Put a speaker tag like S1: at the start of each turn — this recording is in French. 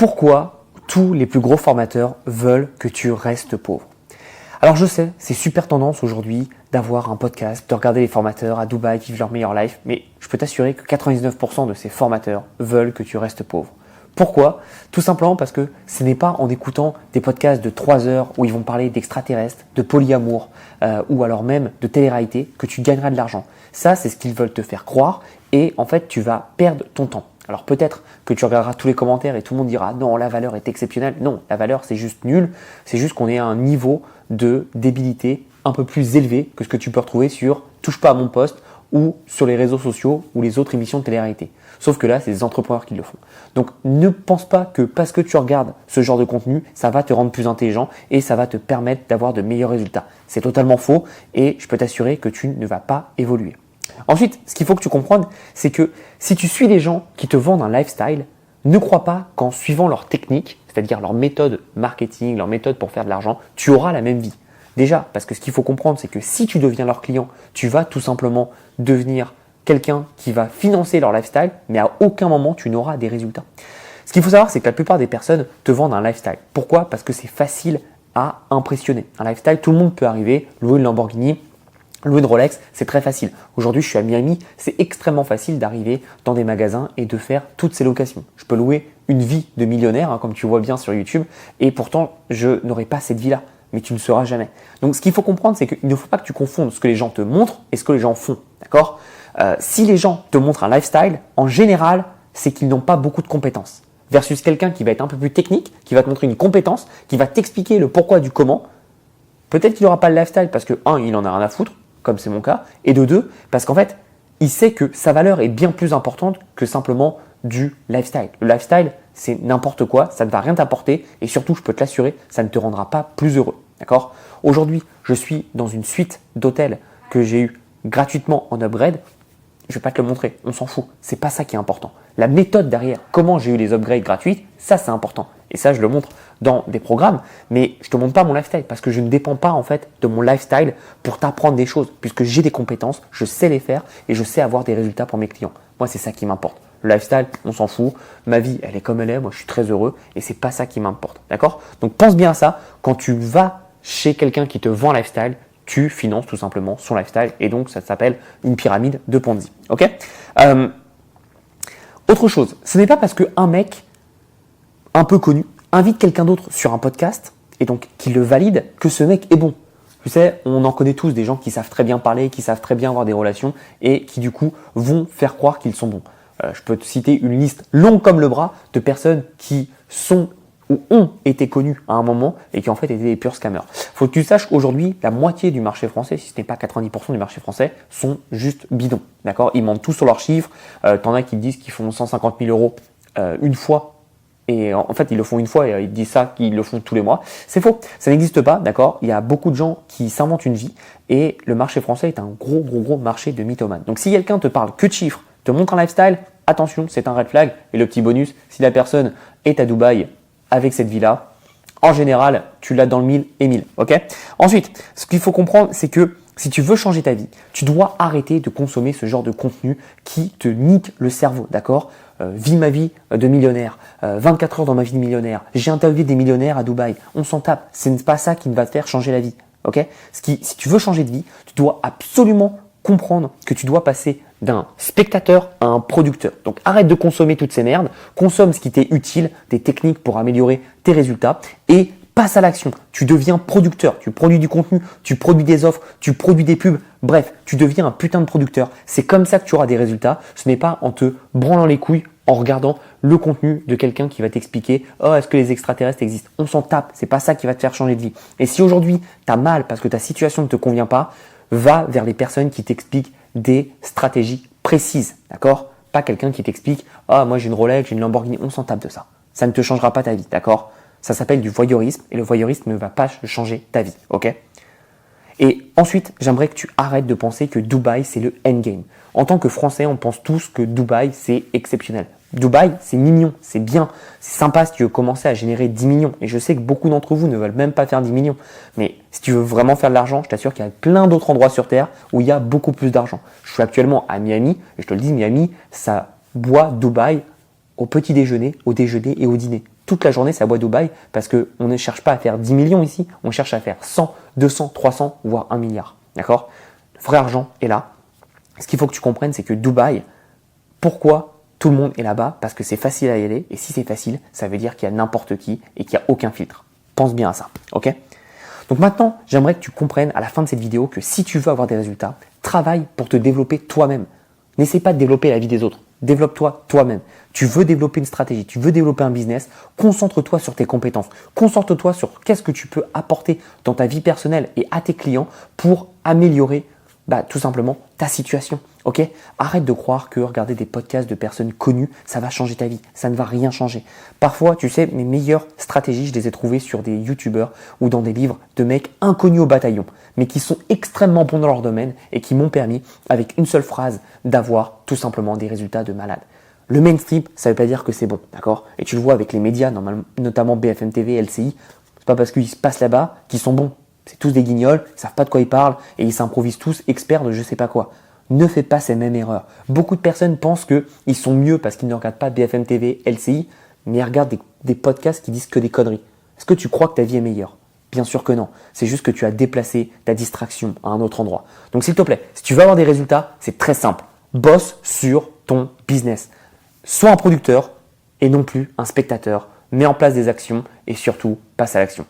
S1: Pourquoi tous les plus gros formateurs veulent que tu restes pauvre? Alors je sais, c'est super tendance aujourd'hui d'avoir un podcast, de regarder les formateurs à Dubaï vivre leur meilleure life, mais je peux t'assurer que 99% de ces formateurs veulent que tu restes pauvre. Pourquoi? Tout simplement parce que ce n'est pas en écoutant des podcasts de 3 heures où ils vont parler d'extraterrestres, de polyamour ou alors même de télé-réalité que tu gagneras de l'argent. Ça, c'est ce qu'ils veulent te faire croire et en fait, tu vas perdre ton temps. Alors peut-être que tu regarderas tous les commentaires et tout le monde dira non, la valeur est exceptionnelle. Non, la valeur c'est juste nul. C'est juste qu'on est à un niveau de débilité un peu plus élevé que ce que tu peux retrouver sur Touche pas à mon poste ou sur les réseaux sociaux ou les autres émissions de télé-réalité. Sauf que là, c'est des entrepreneurs qui le font. Donc ne pense pas que parce que tu regardes ce genre de contenu, ça va te rendre plus intelligent et ça va te permettre d'avoir de meilleurs résultats. C'est totalement faux et je peux t'assurer que tu ne vas pas évoluer. Ensuite, ce qu'il faut que tu comprennes, c'est que si tu suis des gens qui te vendent un lifestyle, ne crois pas qu'en suivant leur technique, c'est-à-dire leur méthode marketing, leur méthode pour faire de l'argent, tu auras la même vie. Déjà, parce que ce qu'il faut comprendre, c'est que si tu deviens leur client, tu vas tout simplement devenir quelqu'un qui va financer leur lifestyle, mais à aucun moment tu n'auras des résultats. Ce qu'il faut savoir, c'est que la plupart des personnes te vendent un lifestyle. Pourquoi? Parce que c'est facile à impressionner. Un lifestyle, tout le monde peut arriver, louer une Lamborghini, louer une Rolex, c'est très facile. Aujourd'hui, je suis à Miami, c'est extrêmement facile d'arriver dans des magasins et de faire toutes ces locations. Je peux louer une vie de millionnaire, comme tu vois bien sur YouTube, et pourtant, je n'aurai pas cette vie-là, mais tu ne seras jamais. Donc, ce qu'il faut comprendre, c'est qu'il ne faut pas que tu confondes ce que les gens te montrent et ce que les gens font, d'accord? Si les gens te montrent un lifestyle, en général, c'est qu'ils n'ont pas beaucoup de compétences. Versus quelqu'un qui va être un peu plus technique, qui va te montrer une compétence, qui va t'expliquer le pourquoi du comment. Peut-être qu'il n'aura pas le lifestyle parce que, un, il en a rien à foutre, comme c'est mon cas, et de deux, parce qu'en fait, il sait que sa valeur est bien plus importante que simplement du lifestyle. Le lifestyle, c'est n'importe quoi, ça ne va rien t'apporter, et surtout, je peux te l'assurer, ça ne te rendra pas plus heureux. D'accord? Aujourd'hui, je suis dans une suite d'hôtels que j'ai eu gratuitement en upgrade. Je ne vais pas te le montrer, on s'en fout. C'est pas ça qui est important. La méthode derrière, comment j'ai eu les upgrades gratuits, ça c'est important. Et ça, je le montre dans des programmes, mais je ne te montre pas mon lifestyle parce que je ne dépends pas en fait de mon lifestyle pour t'apprendre des choses, puisque j'ai des compétences, je sais les faire et je sais avoir des résultats pour mes clients. Moi, c'est ça qui m'importe. Le lifestyle, on s'en fout. Ma vie, elle est comme elle est. Moi, je suis très heureux et c'est pas ça qui m'importe. D'accord? Donc, pense bien à ça. Quand tu vas chez quelqu'un qui te vend un lifestyle, tu finances tout simplement son lifestyle et donc ça s'appelle une pyramide de Ponzi. Ok? Autre chose, ce n'est pas parce qu'un mec un peu connu invite quelqu'un d'autre sur un podcast et donc qu'il le valide que ce mec est bon. Tu sais, on en connaît tous des gens qui savent très bien parler, qui savent très bien avoir des relations et qui du coup vont faire croire qu'ils sont bons. Je peux te citer une liste longue comme le bras de personnes qui sont ou ont été connus à un moment et qui en fait étaient des purs scammers. Faut que tu saches qu'aujourd'hui, la moitié du marché français, si ce n'est pas 90% du marché français, sont juste bidons. D'accord? Ils mentent tous sur leurs chiffres. T'en as qui disent qu'ils font 150 000 euros une fois. Et en fait, ils le font une fois et ils disent ça qu'ils le font tous les mois. C'est faux. Ça n'existe pas, d'accord? Il y a beaucoup de gens qui s'inventent une vie et le marché français est un gros marché de mythomanes. Donc, si quelqu'un te parle que de chiffres, te montre un lifestyle, attention, c'est un red flag. Et le petit bonus, si la personne est à Dubaï avec cette vie-là, en général, tu l'as dans le 1000 et 1000. Ok? Ensuite, ce qu'il faut comprendre, c'est que si tu veux changer ta vie, tu dois arrêter de consommer ce genre de contenu qui te nique le cerveau, d'accord? Vis ma vie de millionnaire, 24 heures dans ma vie de millionnaire, j'ai interviewé des millionnaires à Dubaï, on s'en tape, ce n'est pas ça qui va te faire changer la vie, ok? Si tu veux changer de vie, tu dois absolument comprendre que tu dois passer d'un spectateur à un producteur. Donc arrête de consommer toutes ces merdes, consomme ce qui t'est utile, des techniques pour améliorer tes résultats et passe à l'action. Tu deviens producteur, tu produis du contenu, tu produis des offres, tu produis des pubs, bref, tu deviens un putain de producteur. C'est comme ça que tu auras des résultats, ce n'est pas en te branlant les couilles en regardant le contenu de quelqu'un qui va t'expliquer « Oh, est-ce que les extraterrestres existent ?» On s'en tape, c'est pas ça qui va te faire changer de vie. Et si aujourd'hui, tu as mal parce que ta situation ne te convient pas, va vers les personnes qui t'expliquent des stratégies précises, d'accord? Pas quelqu'un qui t'explique « Ah, moi j'ai une Rolex, j'ai une Lamborghini », on s'en tape de ça. Ça ne te changera pas ta vie, d'accord? Ça s'appelle du voyeurisme et le voyeurisme ne va pas changer ta vie, ok? Et ensuite, j'aimerais que tu arrêtes de penser que Dubaï, c'est le endgame. En tant que Français, on pense tous que Dubaï, c'est exceptionnel. Dubaï, c'est mignon, c'est bien, c'est sympa si tu veux commencer à générer 10 millions. Et je sais que beaucoup d'entre vous ne veulent même pas faire 10 millions. Mais si tu veux vraiment faire de l'argent, je t'assure qu'il y a plein d'autres endroits sur Terre où il y a beaucoup plus d'argent. Je suis actuellement à Miami et je te le dis, Miami, ça boit Dubaï au petit déjeuner, au déjeuner et au dîner. toute la journée sa boîte Dubaï parce qu'on ne cherche pas à faire 10 millions ici, on cherche à faire 100, 200, 300, voire 1 milliard. D'accord? Le vrai argent est là. Ce qu'il faut que tu comprennes, c'est que Dubaï, pourquoi tout le monde est là-bas? Parce que c'est facile à y aller. Et si c'est facile, ça veut dire qu'il y a n'importe qui et qu'il n'y a aucun filtre. Pense bien à ça. Ok? Donc maintenant, j'aimerais que tu comprennes à la fin de cette vidéo que si tu veux avoir des résultats, travaille pour te développer toi-même. N'essaie pas de développer la vie des autres. Développe-toi toi-même. Tu veux développer une stratégie, tu veux développer un business, concentre-toi sur tes compétences. Concentre-toi sur qu'est-ce que tu peux apporter dans ta vie personnelle et à tes clients pour améliorer tout simplement ta situation. Ok? Arrête de croire que regarder des podcasts de personnes connues, ça va changer ta vie. Ça ne va rien changer. Parfois, tu sais, mes meilleures stratégies, je les ai trouvées sur des youtubeurs ou dans des livres de mecs inconnus au bataillon, mais qui sont extrêmement bons dans leur domaine et qui m'ont permis, avec une seule phrase, d'avoir tout simplement des résultats de malade. Le mainstream, ça ne veut pas dire que c'est bon, d'accord? Et tu le vois avec les médias, notamment BFM TV, LCI, c'est pas parce qu'ils se passent là-bas qu'ils sont bons. C'est tous des guignols, ils savent pas de quoi ils parlent et ils s'improvisent tous experts de je sais pas quoi. Ne fais pas ces mêmes erreurs. Beaucoup de personnes pensent qu'ils sont mieux parce qu'ils ne regardent pas BFM TV, LCI, mais ils regardent des podcasts qui disent que des conneries. Est-ce que tu crois que ta vie est meilleure? Bien sûr que non. C'est juste que tu as déplacé ta distraction à un autre endroit. Donc s'il te plaît, si tu veux avoir des résultats, c'est très simple. Bosse sur ton business. Sois un producteur et non plus un spectateur. Mets en place des actions et surtout passe à l'action.